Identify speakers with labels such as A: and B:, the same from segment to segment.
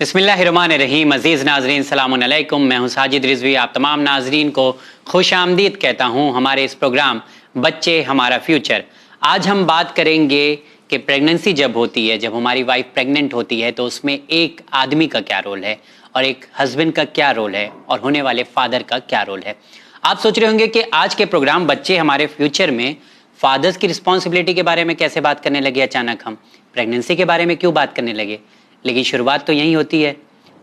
A: बिस्मिल्लाहिर्रहमानिर्रहीम। अजीज़ नाजरीन सलाम अलैकुम, मैं हूं साजिद रिजवी। आप तमाम नाजरीन को खुश आमदीद कहता हूं हमारे इस प्रोग्राम बच्चे हमारा फ्यूचर। आज हम बात करेंगे कि प्रेगनेंसी जब होती है, जब हमारी वाइफ प्रेग्नेंट होती है, तो उसमें एक आदमी का क्या रोल है और एक हस्बैंड का क्या रोल है और होने वाले फादर का क्या रोल है। आप सोच रहे होंगे कि आज के प्रोग्राम बच्चे हमारे फ्यूचर में फादर्स की रिस्पॉन्सिबिलिटी के बारे में कैसे बात करने लगे, अचानक हम प्रेगनेंसी के बारे में क्यों बात करने लगे। लेकिन शुरुआत तो यहीं होती है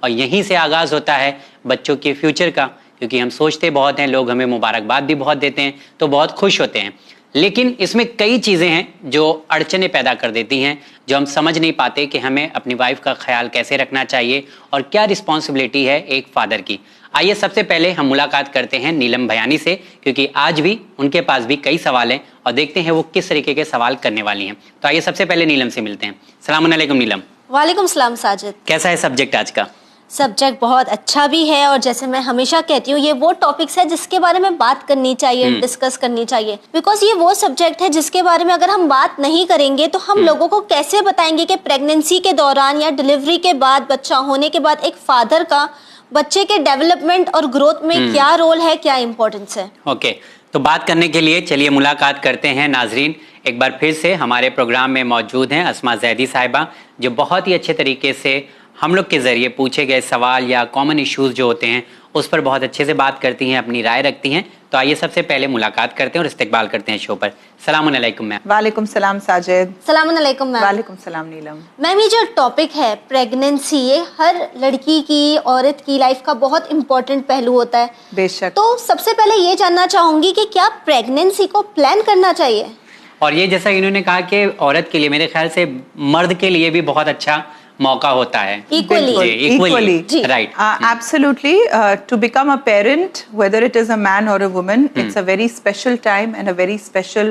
A: और यहीं से आगाज़ होता है बच्चों के फ्यूचर का, क्योंकि हम सोचते बहुत हैं, लोग हमें मुबारकबाद भी बहुत देते हैं तो बहुत खुश होते हैं, लेकिन इसमें कई चीज़ें हैं जो अड़चनें पैदा कर देती हैं, जो हम समझ नहीं पाते कि हमें अपनी वाइफ का ख्याल कैसे रखना चाहिए और क्या रिस्पॉन्सिबिलिटी है एक फादर की। आइए सबसे पहले हम मुलाकात करते हैं नीलम भयानी से, क्योंकि आज भी उनके पास भी कई सवाल हैं और देखते हैं वो किस तरीके के सवाल करने वाली हैं। तो आइए सबसे पहले नीलम से मिलते हैं। सलाम अलैकुम नीलम।
B: वालेकुम सलाम साजिद।
A: कैसा है सब्जेक्ट आज का?
B: सब्जेक्ट बहुत अच्छा भी है और जैसे मैं हमेशा कहती हूँ ये वो टॉपिक्स है जिसके बारे में बात करनी चाहिए, डिस्कस करनी चाहिए, बिकॉज ये वो सब्जेक्ट है जिसके बारे में अगर हम बात नहीं करेंगे तो हम लोगों को कैसे बताएंगे कि प्रेगनेंसी के दौरान या डिलीवरी के बाद, बच्चा होने के बाद एक फादर का बच्चे के डेवलपमेंट और ग्रोथ में क्या रोल है, क्या इम्पोर्टेंस है।
A: ओके, तो बात करने के लिए चलिए मुलाकात करते हैं। नाजरीन, एक बार फिर से हमारे प्रोग्राम में मौजूद हैं अस्मा जैदी साहिबा, जो बहुत ही अच्छे तरीके से हम लोग के ज़रिए पूछे गए सवाल या कॉमन इश्यूज़ जो होते हैं उस पर बहुत अच्छे से बात करती हैं, अपनी राय रखती हैं। तो आइए सबसे पहले मुलाकात करते हैं और इस्तकबाल करते हैं शो पर। सलाम अलैकुम मैम।
C: वालेकुम सलाम साजिद।
B: सलाम अलैकुम मैम।
C: वालेकुम सलाम नीलम।
B: मैम, ये जो टॉपिक है प्रेगनेंसी, ये हर लड़की की, औरत की लाइफ का बहुत इम्पोर्टेंट पहलू होता है।
C: बेशक।
B: तो सबसे पहले ये जानना चाहूंगी कि क्या प्रेगनेंसी को प्लान करना चाहिए?
A: और ये जैसा इन्होंने कहा कि औरत के लिए, मेरे ख्याल से मर्द के लिए भी बहुत अच्छा मौका होता है।
B: Equally.
A: Right.
C: Absolutely. To become a parent, whether it is a man or a woman, it's a very special time and a very special,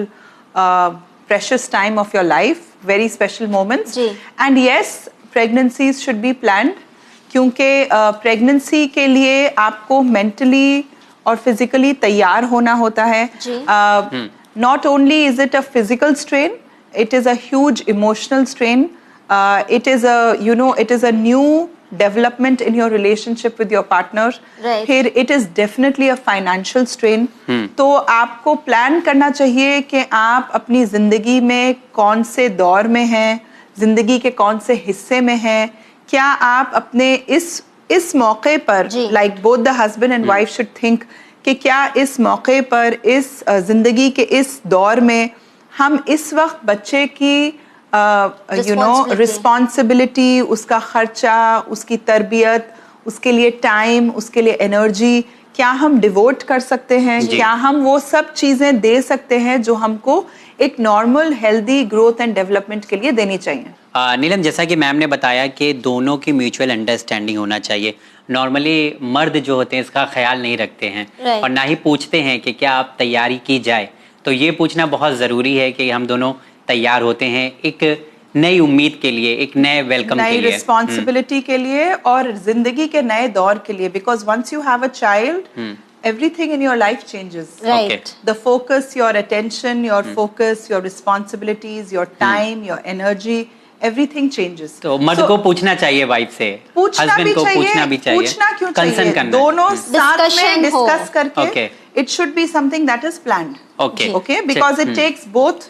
C: precious time of your life. Very special moments.
B: Ji.
C: And yes, pregnancies should be planned. क्योंकि pregnancy के लिए आपको mentally और physically तैयार होना होता है.
B: जी.
C: Not only is it a physical strain, it is a huge emotional strain. It is a new development in your relationship with your partner.
B: Right.
C: फिर it is definitely a financial strain. तो आपको plan करना चाहिए कि आप अपनी जिंदगी में कौन से दौर में हैं, जिंदगी के कौन से हिस्से में हैं, क्या आप अपने इस मौके पर, like both the husband and wife should think कि क्या इस मौके पर, इस जिंदगी के इस दौर में हम इस वक्त बच्चे की रिस्पॉन्सिबिलिटी, उसका खर्चा, उसकी तरबियत, उसके लिए टाइम, उसके लिए एनर्जी क्या हम डिवोट कर सकते हैं, क्या हम वो सब चीज़ें दे सकते हैं जो हमको एक normal healthy growth and development के लिए देनी चाहिए।
A: नीलम, जैसा कि मैम ने बताया कि दोनों की म्यूचुअल अंडरस्टैंडिंग होना चाहिए। नॉर्मली मर्द जो होते हैं इसका ख्याल नहीं रखते हैं और ना ही पूछते हैं कि क्या आप तैयारी की जाए। तो ये पूछना बहुत ज़रूरी है कि हम दोनों तैयार होते हैं एक नई उम्मीद के लिए, एक नए वेलकम के लिए,
C: नई रिस्पॉन्सिबिलिटी के लिए और जिंदगी के नए दौर के लिए। Because once you have a child, everything in your life changes.
B: Right.
C: The focus, your attention, your focus, your responsibilities, your time, your energy, everything changes.
A: तो मर्द को पूछना चाहिए वाइफ से, हस्बैंड को पूछना भी चाहिए,
C: पूछना क्यों
A: कंसर्न
C: चाहिए, दोनों साथ में डिस्कस करके it should be something that is planned. Okay, because it takes both,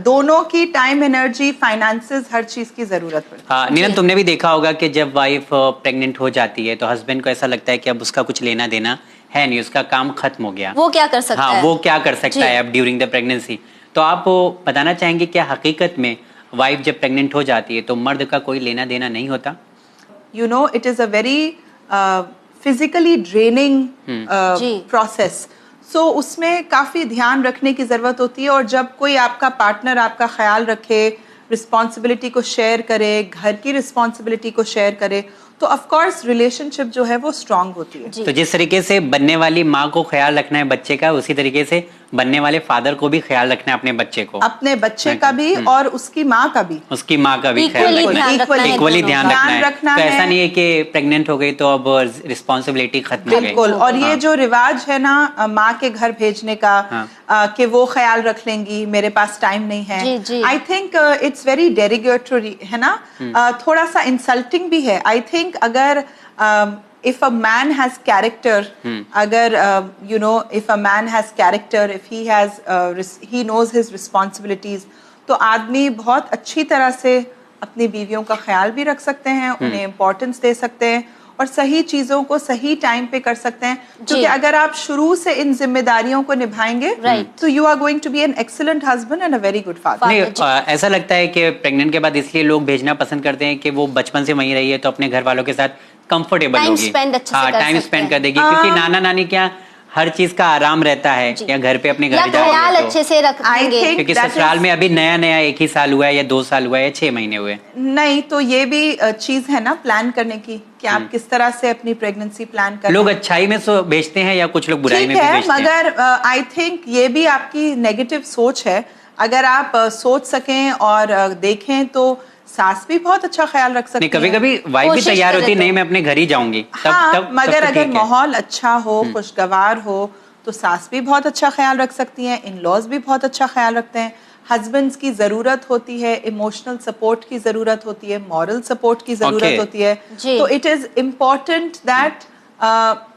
C: दोनों की टाइम, एनर्जी, फाइनेंसेस, हर चीज की जरूरत पड़ती है।
A: हाँ नीलम, तुमने भी देखा होगा कि जब वाइफ प्रेग्नेंट हो जाती है तो हस्बैंड को ऐसा लगता है कि अब उसका कुछ लेना देना है नहीं, उसका काम खत्म हो गया,
B: वो क्या कर सकता है।
A: वो क्या कर सकता है अब ड्यूरिंग द प्रेगनेंसी। तो आप बताना चाहेंगे क्या हकीकत में वाइफ जब प्रेग्नेंट हो जाती है तो मर्द का कोई लेना देना नहीं होता?
C: You know, it is a very physically draining process. So उसमें काफ़ी ध्यान रखने की ज़रूरत होती है और जब कोई आपका पार्टनर आपका ख्याल रखे, रिस्पॉन्सिबिलिटी को शेयर करे, घर की रिस्पॉन्सिबिलिटी को शेयर करे, तो ऑफ कोर्स रिलेशनशिप जो है वो स्ट्रांग होती है।
A: तो जिस तरीके से बनने वाली माँ को ख्याल रखना है बच्चे का, उसी तरीके से बनने वाले फादर को भी ख्याल रखना है अपने बच्चे को,
C: अपने बच्चे का भी और उसकी माँ का भी,
A: उसकी माँ का भी ख्याल रखना है, इक्वली ध्यान रखना है। तो ऐसा नहीं है कि प्रेग्नेंट हो गई तो अब रिस्पॉन्सिबिलिटी खत्म हो गई।
C: बिल्कुल। और ये जो रिवाज है ना माँ के घर भेजने का, कि वो ख्याल रख लेंगी, मेरे पास टाइम नहीं है, आई थिंक इट्स वेरी डेरिगेटरी है ना, थोड़ा सा इंसल्टिंग भी है। आई थिंक अगर if a man has character, agar you know, if a man has character, if he has he knows his responsibilities, तो आदमी बहुत अच्छी तरह से अपनी बीवियों का ख्याल भी रख सकते हैं, उन्हें इम्पोर्टेंस दे सकते हैं और सही चीजों को सही टाइम पे कर सकते हैं। क्योंकि अगर आप शुरू से इन जिम्मेदारियों को निभाएंगे तो you are going to be an excellent husband and a very good father.
A: नहीं, ऐसा लगता है कि प्रेग्नेंट के बाद इसलिए लोग भेजना पसंद करते हैं कि वो बचपन से वहीं रही है तो अपने घर वालों के साथ कंफर्टेबल होगी, टाइम स्पेंड कर देगी, क्योंकि नाना नानी क्या हर चीज का आराम रहता है, या घर पे अपने घर
B: ख्याल अच्छे से रखेंगे,
A: क्योंकि ससुराल में अभी नया नया 1 ही साल हुआ है या 2 साल हुआ है या 6 महीने हुए।
C: नहीं, तो ये भी चीज है ना प्लान करने की कि आप किस तरह से अपनी प्रेगनेंसी प्लान कर।
A: लोग अच्छाई में भेजते हैं या कुछ लोग बुराई में भी भेजते हैं,
C: मगर आई थिंक ये भी आपकी नेगेटिव सोच है। अगर आप सोच सकें और देखें तो सास भी बहुत अच्छा ख्याल रख सकती है।
A: कभी कभी वाइफ भी तैयार होती है, नहीं मैं अपने घर ही जाऊंगी, तब
C: मगर अगर माहौल अच्छा हो, खुशगवार हो, तो सास भी बहुत अच्छा ख्याल रख सकती हैं, इन लॉज भी बहुत अच्छा ख्याल रखते हैं। हस्बैंड्स की जरूरत होती है, इमोशनल सपोर्ट की जरूरत होती है, मॉरल सपोर्ट की जरूरत होती है। तो इट इज इम्पोर्टेंट दैट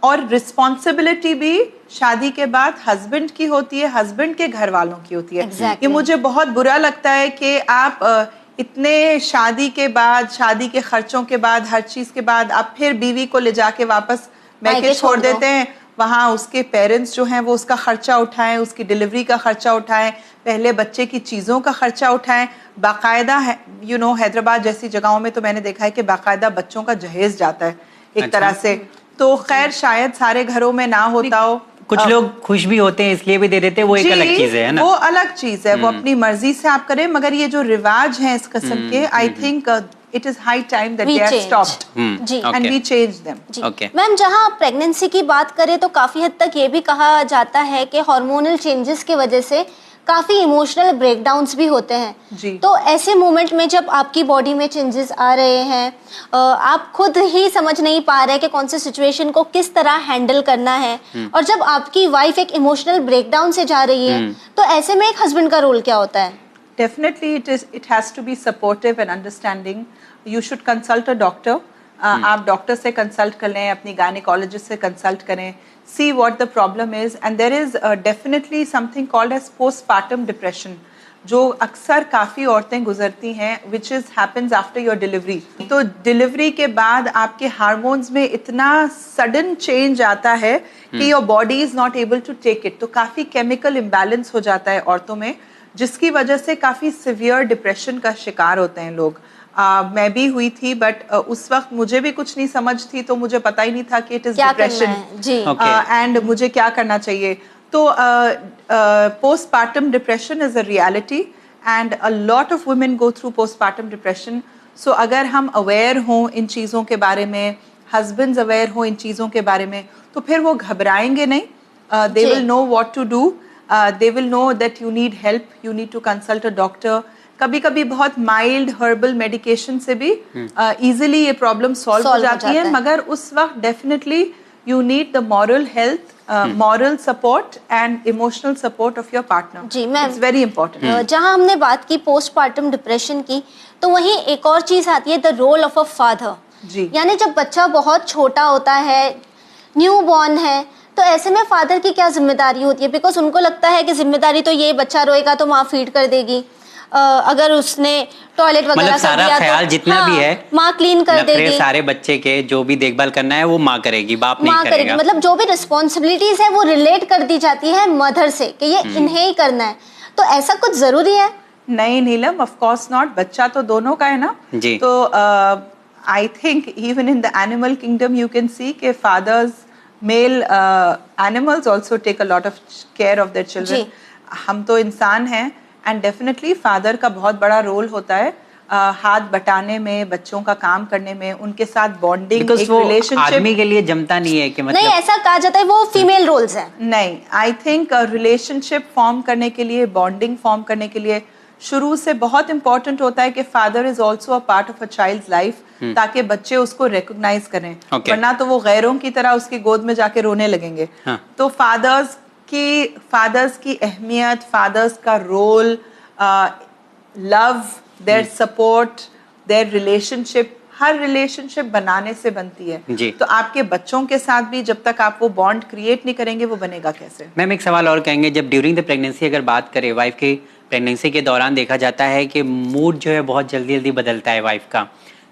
C: और रिस्पॉन्सिबिलिटी भी शादी के बाद हस्बैंड की होती है, हस्बैंड के घर वालों की होती है। ये मुझे बहुत बुरा लगता है कि आप इतने शादी के बाद, शादी के खर्चों के बाद, हर चीज के बाद आप फिर बीवी को ले जाके वापस मैके छोड़ देते हैं। वहाँ उसके पेरेंट्स जो हैं वो उसका खर्चा उठाएं, उसकी डिलीवरी का खर्चा उठाएं, पहले बच्चे की चीज़ों का खर्चा उठाएं। बाकायदा यू नो हैदराबाद जैसी जगहों में तो मैंने देखा है कि बाकायदा बच्चों का जहेज जाता है एक तरह से। तो खैर शायद सारे घरों में ना होता हो,
A: कुछ लोग खुश भी होते हैं इसलिए भी दे देते हैं, वो एक अलग चीज है ना,
C: वो अलग चीज है, वो अपनी मर्जी से आप करें। मगर ये जो रिवाज है इस किस्म के, I think it is high time that they are stopped and we change them.
B: Ma'am, जहां प्रेगनेंसी की बात करें तो काफी हद तक ये भी कहा जाता है कि हार्मोनल चेंजेस की वजह से काफी इमोशनल ब्रेकडाउन्स भी होते हैं। तो ऐसे मोमेंट में जब आपकी बॉडी में चेंजेस आ रहे हैं, आप खुद ही समझ नहीं पा रहे कि कौन से सिचुएशन को किस तरह हैंडल करना है, और जब आपकी वाइफ एक इमोशनल ब्रेकडाउन से जा रही है, तो ऐसे में एक हस्बैंड का रोल क्या होता है?
C: Definitely it has to be supportive and understanding. You should consult a doctor. आप डॉक्टर से कंसल्ट कर लें, अपनी गायनेकोलॉजिस्ट से कंसल्ट करें, see what the problem is, and there is definitely something called as postpartum depression जो अक्सर काफ़ी औरतें गुजरती हैं, which is happens after your delivery। तो डिलीवरी के बाद आपके हार्मोन्स में इतना सडन चेंज आता है कि your body is not able to take it, तो काफ़ी केमिकल इम्बैलेंस हो जाता है औरतों में, जिसकी वजह से काफ़ी सिवियर डिप्रेशन का शिकार होते हैं लोग। मैं भी हुई थी, बट उस वक्त मुझे भी कुछ नहीं समझ थी, तो मुझे पता ही नहीं था कि इट इज डिप्रेशन एंड मुझे क्या करना चाहिए। तो postpartum depression is a reality and a lot of women go through postpartum depression. So अगर हम अवेयर हों इन चीज़ों के बारे में, हस्बैंड्स अवेयर हों इन चीज़ों के बारे में, तो फिर वो घबराएंगे नहीं. They will know what to do. They will know that you need help. You need to consult a doctor. कभी कभी बहुत माइल्ड हर्बल मेडिकेशन से भी इजीली ये प्रॉब्लम सॉल्व हो जाती है, मगर उस वक्त definitely you need the moral health, moral support and emotional support of your partner.
B: जी मैम,
C: इट्स वेरी इंपॉर्टेंट.
B: जहां हमने बात की पोस्टपार्टम डिप्रेशन की, तो वहीं एक और चीज आती है, the role of a father.
C: जी,
B: यानी जब बच्चा बहुत छोटा होता है, न्यू बॉर्न है, तो ऐसे में फादर की क्या जिम्मेदारी होती है? बिकॉज उनको लगता है कि जिम्मेदारी तो ये, बच्चा रोएगा तो माँ फीड कर देगी, अगर उसने टॉयलेट वगैरह
A: सारा ख्याल तो, जितना भी है
B: माँ क्लीन कर देगी,
A: सारे बच्चे के जो भी देखभाल करना है वो माँ करेगी, बाप नहीं करेगा.
B: मतलब जो भी रिस्पॉन्सिबिलिटीज है वो रिलेट कर दी जाती है मदर से कि ये इन्हें ही करना है. तो ऐसा कुछ जरूरी है?
C: नहीं नीलम, ऑफ कोर्स नॉट. बच्चा तो दोनों का है ना जी. तो I think even in the animal kingdom you can see के fathers, male animals also take a lot of care of their children. हम तो इंसान हैं, एंड डेफिनेटली फादर का बहुत बड़ा रोल होता है. ہاتھ بٹانے میں, بچوں کا کام کرنے میں, ان کے ساتھ بانڈنگ,
A: Because
C: ایک
A: وہ
C: ریلیشن شپ.
A: آدمی کے لیے جمتا نہیں ہے کہ
B: نہیں,
A: مطلب
B: ایسا کہا جاتا ہے وہ فیمیل رولز ہیں.
C: نہیں, I think relation ship form کرنے کے لیے, بانڈنگ فارم کرنے کے لیے شروع سے بہت امپورٹنٹ ہوتا ہے کہ father is also a part of a child life, تاکہ بچے اس کو ریکگنائز کریں, ورنہ تو وہ غیروں کی طرح اس کی گود میں جا کے رونے لگیں گے. تو فادرز کی اہمیت, فادرز کا role, love, their support, their relationship, ہر ریلیشن شپ بنانے سے بنتی ہے. تو آپ کے بچوں کے ساتھ بھی جب تک آپ وہ بانڈ کریٹ نہیں کریں گے وہ بنے گا کیسے؟
A: میم ایک سوال اور کہیں گے, جب ڈیورنگ دا پریگنینسی اگر بات کریں, وائف کی پریگنینسی کے دوران دیکھا جاتا ہے کہ موڈ جو ہے بہت جلدی جلدی بدلتا ہے وائف کا,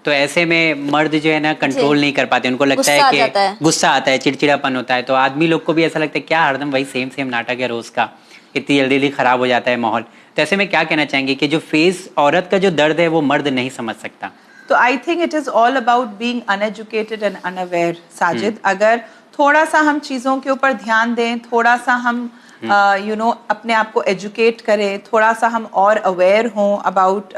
A: تو ایسے میں مرد جو ہے نا کنٹرول نہیں کر پاتے, ان کو لگتا ہے کہ غصہ آتا ہے, چڑچڑا پن ہوتا ہے, تو آدمی لوگ کو بھی ایسا لگتا ہے کیا ہر دم وہی سیم ناٹک ہے روز کا, اتنی جلدی جلدی خراب ہو جاتا ہے ماحول. تو ایسے میں کیا کہنا چاہیں گے کہ جو فیس عورت کا جو درد ہے وہ مرد نہیں سمجھ سکتا؟
C: تو I think it is all about being uneducated and unaware. Sajid, اگر تھوڑا سا ہم چیزوں کے اوپر دھیان دیں, تھوڑا سا ہم اپنے آپ کو ایجوکیٹ کریں, تھوڑا سا ہم اور اویئر ہوں about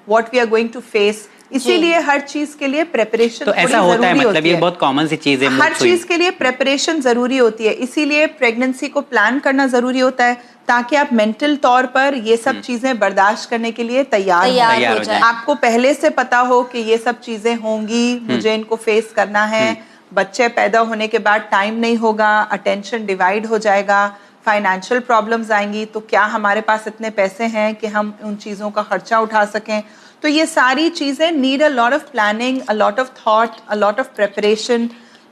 C: what we are going to face, اسی لیے ہر چیز کے لیے پریپریشن
A: تو ایسا ہوتا ہے, مطلب یہ بہت کامن سی چیز ہے,
C: ہر چیز کے لیے پریپریشن ضروری ہوتی ہے. اسی لیے پریگننسی کو پلان کرنا ضروری ہوتا ہے, تاکہ آپ مینٹل طور پر یہ سب چیزیں برداشت کرنے کے لیے تیار ہو جائیں. آپ کو پہلے سے پتا ہو کہ یہ سب چیزیں ہوں گی, مجھے ان کو فیس کرنا ہے. بچے پیدا ہونے کے بعد ٹائم نہیں ہوگا, اٹینشن ڈیوائڈ ہو جائے گا, فائنینشیل پرابلمز آئیں گی, تو کیا ہمارے پاس اتنے پیسے ہیں کہ ہم ان چیزوں کا خرچہ اٹھا سکیں. تو یہ ساری چیزیں need a lot of planning, a lot of thought, a lot of preparation.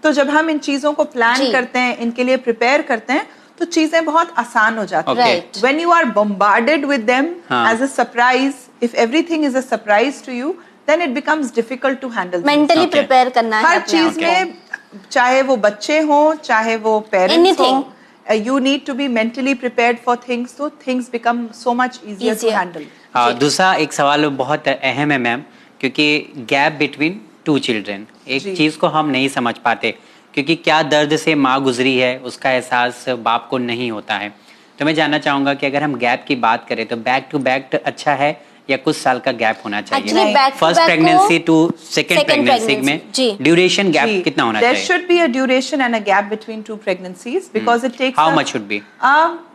C: تو جب ہم ان چیزوں کو پلان کرتے ہیں, ان کے لیے پریپیئر کرتے ہیں, تو چیزیں بہت آسان ہو جاتی ہیں. When you are bombarded with them as a surprise, if everything is a surprise to you, then it becomes difficult to handle.
B: Mentally prepare کرنا ہے
C: ہر چیز میں, چاہے وہ بچے ہوں, چاہے وہ پیرنٹس ہوں, you need to be mentally prepared for things, so things become so much easier to handle.
A: دوسرا ایک سوال بہت اہم ہے میم, کیونکہ گیپ بٹوین ٹو چلڈرن, ایک چیز کو ہم نہیں سمجھ پاتے, کیونکہ کیا درد سے ماں گزری ہے اس کا احساس باپ کو نہیں ہوتا ہے. تو میں جاننا چاہوں گا کہ اگر ہم گیپ کی بات کریں تو بیک ٹو بیک اچھا ہے یا کچھ سال کا گیپ ہونا چاہیے, first pregnancy to second pregnancy میں ڈیوریشن گیپ کتنا ہونا چاہیے؟
C: There should be a duration and a gap between two pregnancies because it takes.
A: How much should be?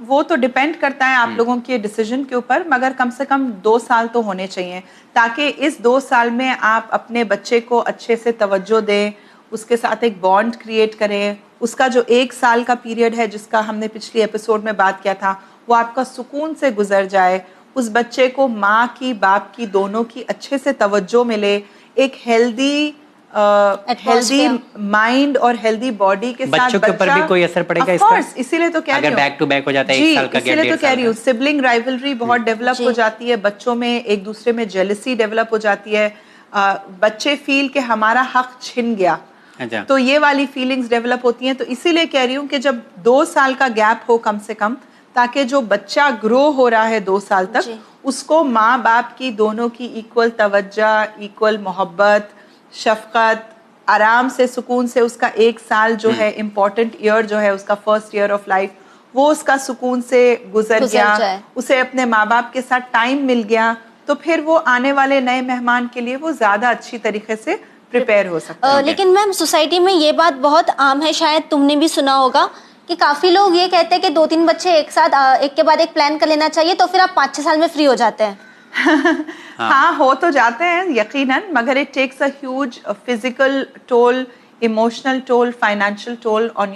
C: وہ تو ڈیپینڈ کرتا ہے آپ لوگوں کے ڈیسیژن کے اوپر, مگر کم سے کم 2 سال تو ہونے چاہیے, تاکہ اس 2 سال میں آپ اپنے بچے کو اچھے سے توجہ دیں, اس کے ساتھ ایک بانڈ کریٹ کریں. اس کا جو 1 سال کا پیریڈ ہے جس کا ہم نے پچھلی ایپیسوڈ میں بات کیا تھا, وہ آپ کا سکون سے گزر جائے. اس بچے کو ماں کی, باپ کی, دونوں کی اچھے سے توجہ ملے, ایک ہیلدی مائنڈ اور ہیلدی باڈی کے ساتھ.
A: بچوں کے اوپر بھی کوئی اثر پڑے گا اس کا؟
C: اسی لیے تو کہہ رہی ہوں,
A: اگر بیک ٹو بیک ہو جاتا ہے 1 سال کا گیپ, 1.5 سال کا,
C: اسی لیے تو کہہ رہی ہوں سبلنگ رائیولری بہت ڈیولپ ہو جاتی ہے بچوں میں, ایک دوسرے میں جیلسی ڈیولپ ہو جاتی ہے, بچے فیل کہ ہمارا حق چھن گیا, تو یہ والی فیلنگز ڈیولپ ہوتی ہیں. تو اسی لیے کہہ رہی ہوں کہ جب 2 سال کا گیپ ہو کم سے کم, تاکہ جو بچہ گرو ہو رہا ہے 2 سال تک, اس کو ماں باپ کی دونوں کی ایکول توجہ, ایکول محبت, شفقت, آرام سے, سکون سے, اس کا 1 سال جو ہے امپورٹنٹ ایئر جو ہے, اس کا فرسٹ ایئر آف لائف, وہ اس کا سکون سے گزر گیا, اسے اپنے ماں باپ کے ساتھ ٹائم مل گیا, تو پھر وہ آنے والے نئے مہمان کے لیے وہ زیادہ اچھی طریقے سے پریپیئر ہو سکتا ہے.
B: لیکن میم سوسائٹی میں یہ بات بہت عام ہے, شاید تم نے بھی سنا ہوگا کہ کافی لوگ یہ کہتے ہیں کہ 2-3 بچے ایک ساتھ ایک کے بعد ایک پلان کر لینا چاہیے, تو پھر آپ 5-6 سال میں فری ہو جاتے ہیں.
C: ہاں ہو تو جاتے ہیں یقیناً, مگر it takes a huge physical toll, emotional toll, financial toll on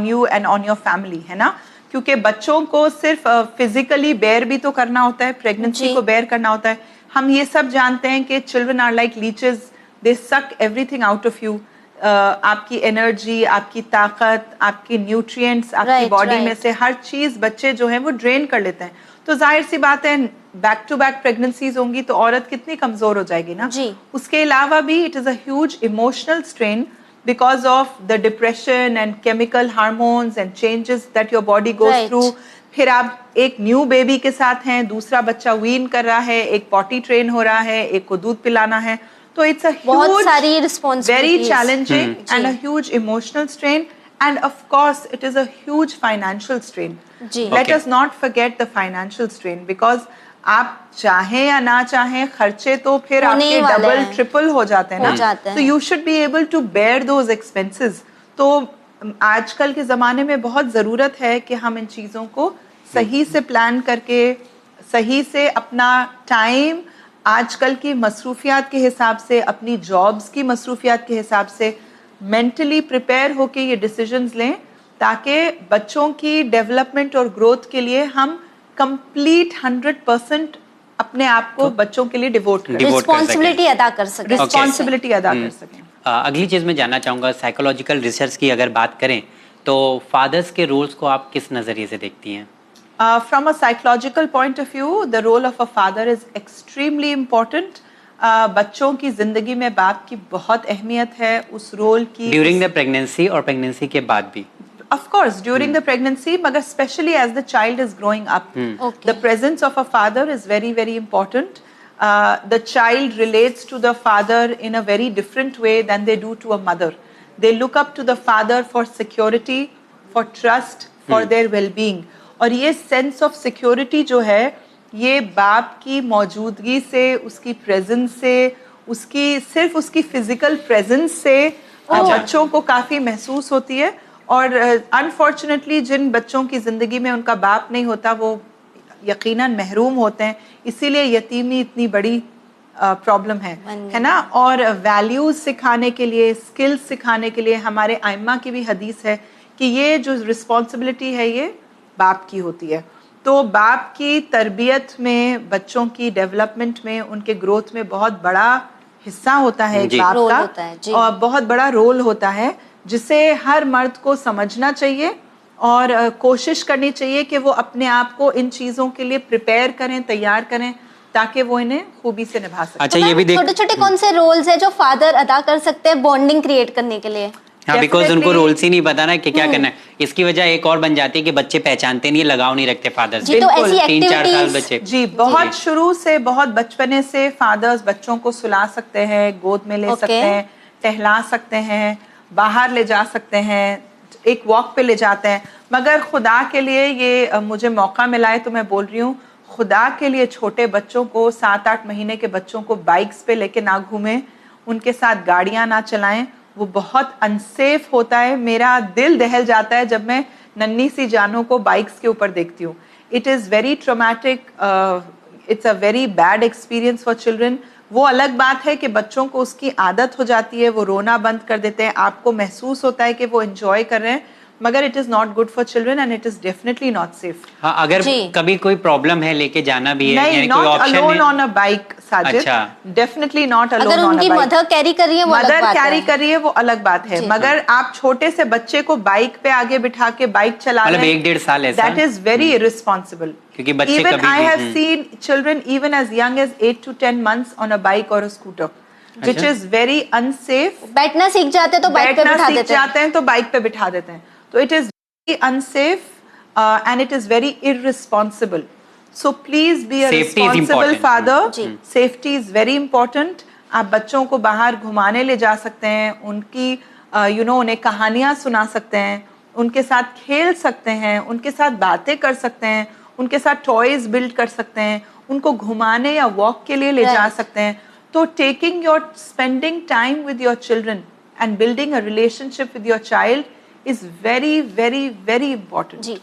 C: you and on your family, ہے نا. کیونکہ بچوں کو صرف فزیکلی بیئر بھی تو کرنا ہوتا ہے, پریگننسی کو بیئر کرنا ہوتا ہے. ہم یہ سب جانتے ہیں کہ چلڈرن آر لائک لیچز, دے سک every thing out of you. آپ کی انرجی, آپ کی طاقت, آپ کی نیوٹرینٹس, آپ کی باڈی میں سے ہر چیز بچے جو ہیں وہ ڈرین کر لیتے ہیں. تو ظاہر سی بات ہے بیک ٹو بیک پریگننسیز ہوں گی تو عورت کتنی کمزور ہو جائے گی نا. اس کے علاوہ بھی it is a huge emotional strain because of the depression and chemical hormones and changes that your body goes through. پھر آپ ایک نیو بیبی کے ساتھ ہیں, دوسرا بچہ وین کر رہا ہے, ایک پوٹی ٹرین ہو رہا ہے, ایک کو دودھ پلانا ہے, تو it's a huge, very challenging and a huge emotional strain, and of course it is a huge financial strain. Let us not forget the financial strain, because آپ چاہیں یا نہ چاہیں خرچے تو پھر آپ کے ڈبل ٹرپل ہو جاتے ہیں نا, تو you should be able to bear those expenses. تو آج کل کے زمانے میں بہت ضرورت ہے کہ ہم ان چیزوں کو صحیح سے پلان کر کے صحیح سے اپنا ٹائم آج کل کی مصروفیات کے حساب سے, اپنی جابس کی مصروفیات کے حساب سے مینٹلی پریپیئر ہو کے یہ ڈیسیجنز لیں, تاکہ بچوں کی ڈیولپمنٹ اور گروتھ کے لیے ہم کمپلیٹ 100% اپنے آپ کو بچوں کے لیے ڈیووٹ کریں,
B: رسپانسبلٹی ادا کر سکیں.
C: رسپانسبلٹی ادا کر سکیں.
A: اگلی چیز میں جاننا چاہوں گا, سائیکولوجیکل ریسرچ کی اگر بات کریں تو فادرز کے رولز کو آپ کس نظریے سے دیکھتی ہیں؟
C: From a psychological point of view, the role of a father is extremely important. بچوں کی زندگی میں باپ کی بہت اہمیت ہے, اس رول کی
A: ڈیورنگ دا پریگنینسی اور پریگنینسی کے بعد بھی.
C: Of course, during the pregnancy, but especially as the child is growing up, the presence of a father is very, very important. The child relates to the father in a very different way than they do to a mother. They look up to the father for security, for trust, for their well-being. اور یہ sense of security جو ہے یہ باپ کی موجودگی سے, اس کی پریزنس سے, اس کی صرف اس کی فزیکل پریزنس سے بچوں کو کافی محسوس ہوتی ہے. اور انفارچونیٹلی جن بچوں کی زندگی میں ان کا باپ نہیں ہوتا وہ یقیناً محروم ہوتے ہیں, اسی لیے یتیمی اتنی بڑی پرابلم ہے نا. اور ویلیوز سکھانے کے لیے, اسکلز سکھانے کے لیے ہمارے ائمہ کی بھی حدیث ہے کہ یہ جو رسپانسبلٹی ہے یہ باپ کی ہوتی ہے. تو باپ کی تربیت میں, بچوں کی ڈیولپمنٹ میں, ان کے گروتھ میں بہت بڑا حصہ ہوتا ہے ایک باپ کا, اور بہت بڑا رول ہوتا ہے جسے ہر مرد کو سمجھنا چاہیے اور کوشش کرنی چاہیے کہ وہ اپنے آپ کو ان چیزوں کے لیے پریپیئر کریں, تیار کریں, تاکہ وہ انہیں خوبی سے نبھا سکیں.
A: اچھا, یہ بھی
B: چھوٹے چھوٹے کون سے رولز ہیں جو فادر ادا کر سکتے ہیں بانڈنگ کریٹ کرنے کے لیے؟
A: ہاں, بیکاز ان کو رولس ہی نہیں پتا نا کہ کیا کرنا ہے. اس کی وجہ ایک اور بن جاتی ہے کہ بچے پہچانتے نہیں, لگاؤ نہیں رکھتے فادر سے. 3-4 سال بچے
C: جی بہت شروع سے, بہت بچپنے سے فادرز بچوں کو سلا سکتے ہیں, گود میں لے سکتے ہیں, ٹہلا سکتے ہیں, باہر لے جا سکتے ہیں, ایک واک پہ لے جاتے ہیں. مگر خدا کے لیے یہ مجھے موقع ملا ہے تو میں بول رہی ہوں, خدا کے لیے چھوٹے بچوں کو, 7-8 مہینے کے بچوں کو بائکس پہ لے کے نہ گھومیں, ان کے ساتھ گاڑیاں نہ چلائیں. وہ بہت انسیف ہوتا ہے. میرا دل دہل جاتا ہے جب میں ننھی سی جانوں کو بائکس کے اوپر دیکھتی ہوں. It is very traumatic, it's a very bad experience for children. وہ الگ بات ہے کہ بچوں کو اس کی عادت ہو جاتی ہے, وہ رونا بند کر دیتے ہیں, آپ کو محسوس ہوتا ہے کہ وہ انجوائے کر رہے ہیں, مگر it is not good for children and it is definitely not safe.
A: ہاں, اگر کبھی کوئی پرابلم ہے لے کے جانا بھی ہے,
C: نہیں, not alone on a bike Sajid, definitely not alone
B: اگر ان کی مدر کیری کر رہی ہے,
C: مدر کیری کر رہی ہے وہ الگ بات ہے. مگر آپ چھوٹے سے بچے کو بائک پہ آگے بٹھا کے بائک چلا رہے ہیں,
A: 1-1.5 سال ایسا,
C: دیٹ از ویری irresponsible.
A: کیونکہ بچے
C: even
A: کبھی
C: I have seen children even as young as 8 to 10 months on a bike or a scooter, which is very unsafe.
B: بیٹھنا سیکھ جاتے تو بائک پہ بٹھا دیتے ہیں,
C: سیکھ جاتے ہیں تو بائک پہ بٹھا دیتے ہیں. تو it is very unsafe and it is very irresponsible. So please be a responsible father. Safety is very important. آپ بچوں کو باہر گھمانے لے جا سکتے ہیں, ان کی انہیں کہانیاں سنا سکتے ہیں, ان کے ساتھ کھیل سکتے ہیں, ان کے ساتھ باتیں کر سکتے ہیں, ان کے ساتھ ٹوائز بلڈ کر سکتے ہیں, ان کو گھمانے یا واک کے لیے لے جا سکتے ہیں. تو spending time with your children and building a relationship with your child is very, very, very important.
B: جی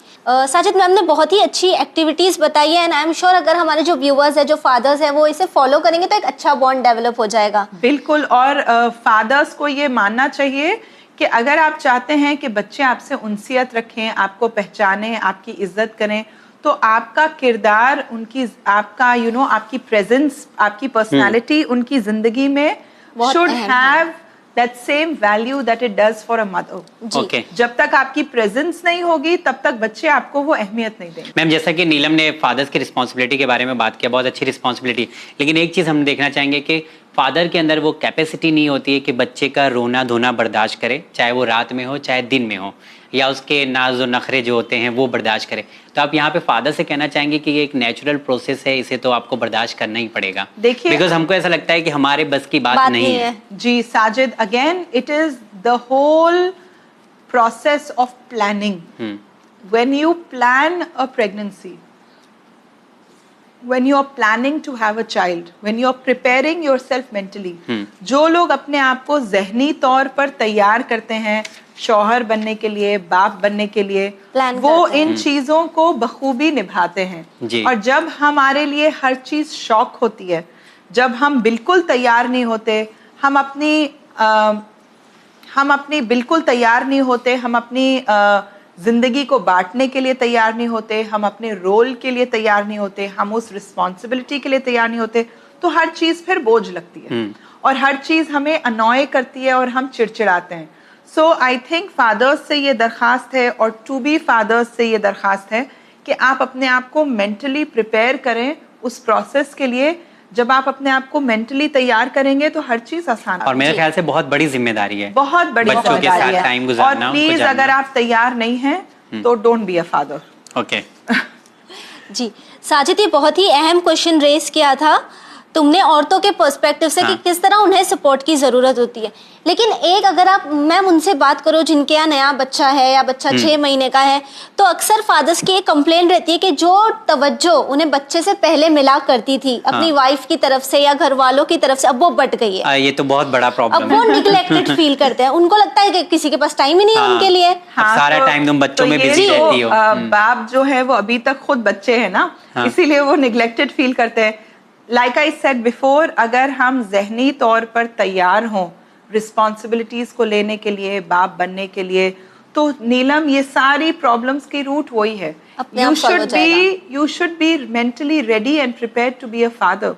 B: ساجد میم نے بہت ہی اچھی ایکٹیویٹیز بتائی ہے, اینڈ آئی ایم شیور اگر ہمارے جو ویورز ہیں, جو فادرز ہیں, وہ اسے فالو کریں گے تو ایک اچھا بانڈ ڈیولپ ہو جائے گا.
C: بالکل. اور فادرز کو یہ ماننا چاہیے کہ اگر آپ چاہتے ہیں کہ بچے آپ سے انسیت رکھیں, آپ کو پہچانیں, آپ کی عزت کریں, تو آپ کا کردار, ان کی, آپ کا آپ کی پریزنس, آپ کی پرسنالٹی ان کی زندگی میں should have that same value that it does for a mother. جب تک آپ کی پریزنس نہیں ہوگی تب تک بچے آپ کو وہ اہمیت نہیں دیں گے.
A: میم جیسا کہ نیلم نے فادرز کی رسپانسبلٹی کے بارے میں بات کیا, بہت اچھی رسپانسبلٹی, لیکن ایک چیز ہم دیکھنا چاہیں گے کہ فادر کے اندر وہ کیپیسٹی نہیں ہوتی ہے کہ بچے کا رونا دھونا برداشت کرے, چاہے وہ رات میں ہو چاہے دن میں ہو, یا اس کے ناز و نخرے جو ہوتے ہیں وہ برداشت کرے. تو آپ یہاں پہ فادر سے کہنا چاہیں گے کہ یہ ایک نیچرل پروسیس ہے, اسے تو آپ کو برداشت کرنا ہی پڑے گا, بیکاز ہم کو ایسا لگتا ہے کہ ہمارے بس کی بات نہیں ہے.
C: جی Sajid, again it is the whole process of planning. When you plan a pregnancy, when you are planning to have a child, when you are preparing yourself mentally, जो लोग अपने आप को ज़हनी तौर पर तैयार करते हैं शौहर बनने के लिए, बाप बनने के लिए, वो इन चीज़ों को बखूबी निभाते हैं। और जब हमारे लिए हर चीज़ शौक होती है, जब हम बिल्कुल तैयार नहीं होते, हम अपनी बिल्कुल तैयार नहीं होते, हम अपनी जिंदगी को बांटने के लिए तैयार नहीं होते, हम अपने रोल के लिए तैयार नहीं होते, हम उस रिस्पॉन्सिबिलिटी के लिए तैयार नहीं होते, तो हर चीज़ फिर बोझ लगती है और हर चीज़ हमें अनॉय करती है और हम चिड़चिड़ाते हैं। सो आई थिंक फादर्स से ये दरख्वास्त है और टू बी फादर्स से ये दरख्वास्त है कि आप अपने आप को मेंटली प्रिपेयर करें उस प्रोसेस के लिए। जब आप अपने आप को मेंटली तैयार करेंगे तो हर चीज आसान है।
A: और मेरे ख्याल से बहुत बड़ी जिम्मेदारी है,
C: बहुत बड़ी
A: बच्चों के साथ टाइम गुजारना।
C: और प्लीज अगर आप तैयार नहीं हैं तो don't be a father.
A: Okay
B: जी साजिद, ये बहुत ही अहम क्वेश्चन रेस किया था तुमने औरतों के पर्सपेक्टिव से कि किस तरह उन्हें सपोर्ट की ज़रूरत होती है। लेकिन एक अगर आप मैम उनसे बात करो जिनके यहाँ नया बच्चा है या बच्चा 6 महीने का है, तो अक्सर फादर्स की एक कंप्लेंट रहती है कि जो तवज्जो उन्हें बच्चे से पहले मिला करती थी अपनी वाइफ की तरफ से या घर वालों की तरफ से, अब वो बट गई है।
A: ये तो बहुत बड़ा प्रॉब्लम
B: है। अब वो निग्लेक्टेड फील करते हैं, उनको लगता है कि किसी के पास टाइम ही नहीं है उनके लिए।
A: सारा टाइम तुम बच्चों में बिजी रहती हो।
C: बाप जो है वो अभी तक खुद बच्चे है ना, इसीलिए वो निग्लेक्टेड फील करते हैं। लाइक आई सेड बिफोर, अगर हम जहनी तौर पर तैयार हों रिस्पॉन्सिबिलिटीज को लेने के लिए, बाप बनने के लिए, तो नीलम ये सारी प्रॉब्लम्स की रूट वही है। You should be mentally ready and prepared to be a father.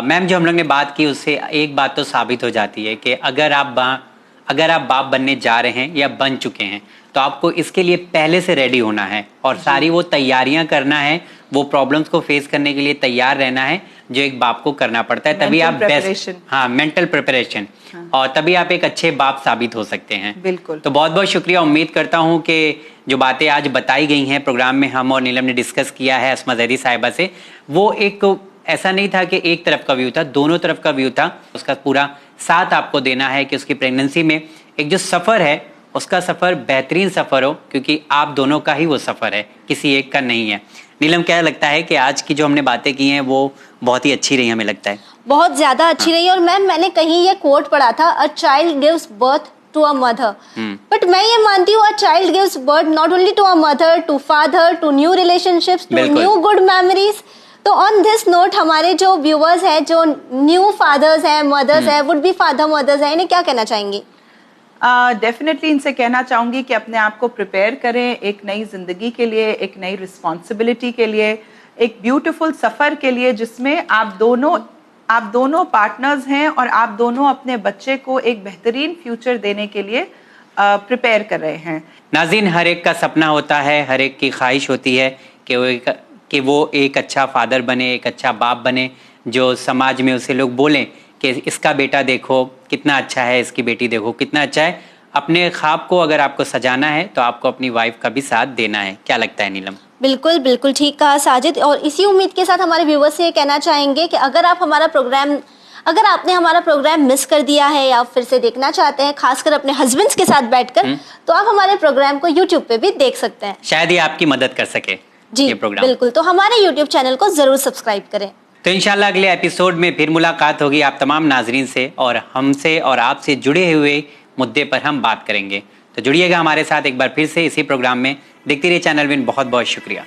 A: Ma'am जो हम लोग ने बात की उससे एक बात तो साबित हो जाती है कि अगर आप बाप बनने जा रहे हैं या बन चुके हैं तो आपको इसके लिए पहले से रेडी होना है और सारी वो तैयारियां करना है, वो प्रॉब्लम्स को फेस करने के लिए तैयार रहना है जो एक बाप को करना पड़ता है। तभी आप बेस्ट, मेंटल प्रिपरेशन, और तभी आप एक अच्छे बाप साबित हो सकते हैं।
C: बिल्कुल।
A: तो बहुत बहुत शुक्रिया। उम्मीद करता हूँ कि जो बातें आज बताई गई हैं प्रोग्राम में, हम और नीलम ने डिस्कस किया है अस्मा ज़हरी साहिबा से, वो एक ऐसा नहीं था कि एक तरफ का व्यू था, दोनों तरफ का व्यू था। उसका पूरा साथ आपको देना है कि उसकी प्रेगनेंसी में एक जो सफ़र है उसका सफ़र बेहतरीन सफ़र हो, क्योंकि आप दोनों का ही वो सफ़र है, किसी एक का नहीं है। नीलम, क्या लगता है कि आज की जो हमने बातें की हैं वो बहुत ही अच्छी रही, हमें लगता है
B: बहुत ज़्यादा अच्छी रही। और मैम मैंने कहीं ये कोट पढ़ा था, a child gives birth to a mother, but मैं ये मानती हूँ a child gives birth not only to a mother, to father, to new relationships, to new good memories. तो ऑन दिस नोट हमारे जो व्यूअर्स हैं, जो न्यू फादर्स हैं, मदर्स हैं, वुड बी फादर मदर्स हैं, इन्हें क्या कहना चाहेंगी?
C: डेफिनेटली इनसे कहना चाहूँगी कि अपने आप को प्रिपेयर करें एक नई ज़िंदगी के लिए, एक नई रिस्पॉन्सिबिलिटी के लिए, एक ब्यूटीफुल सफ़र के लिए जिसमें आप दोनों पार्टनर्स हैं और आप दोनों अपने बच्चे को एक बेहतरीन फ्यूचर देने के लिए प्रिपेयर कर रहे हैं।
A: नाज़रीन, हर एक का सपना होता है, हर एक की ख्वाहिश होती है कि वो एक अच्छा फादर बने, एक अच्छा बाप बने, जो समाज में उसे लोग बोलें कि इसका बेटा देखो कितना अच्छा है, इसकी बेटी देखो कितना अच्छा है। अपने ख्वाब को अगर आपको सजाना है तो आपको अपनी वाइफ का भी साथ देना है। क्या लगता है नीलम?
B: बिल्कुल बिल्कुल ठीक कहा साजिद। और इसी उम्मीद के साथ हमारे व्यूअर्स से ये कहना चाहेंगे कि अगर आपने हमारा प्रोग्राम मिस कर दिया है या फिर से देखना चाहते हैं, खासकर अपने हस्बैंड्स के साथ बैठकर, तो आप हमारे प्रोग्राम को यूट्यूब पे भी देख सकते हैं।
A: शायद ये आपकी मदद कर सके
B: जी,
A: ये प्रोग्राम।
B: बिल्कुल, तो हमारे यूट्यूब चैनल को जरूर सब्सक्राइब करें।
A: तो इंशाल्लाह अगले एपिसोड में फिर मुलाकात होगी आप तमाम नाजरीन से, और हमसे और आपसे जुड़े हुए मुद्दे पर हम बात करेंगे। तो जुड़िएगा हमारे साथ एक बार फिर से इसी प्रोग्राम में। देखते रहिए चैनल विन। बहुत बहुत शुक्रिया।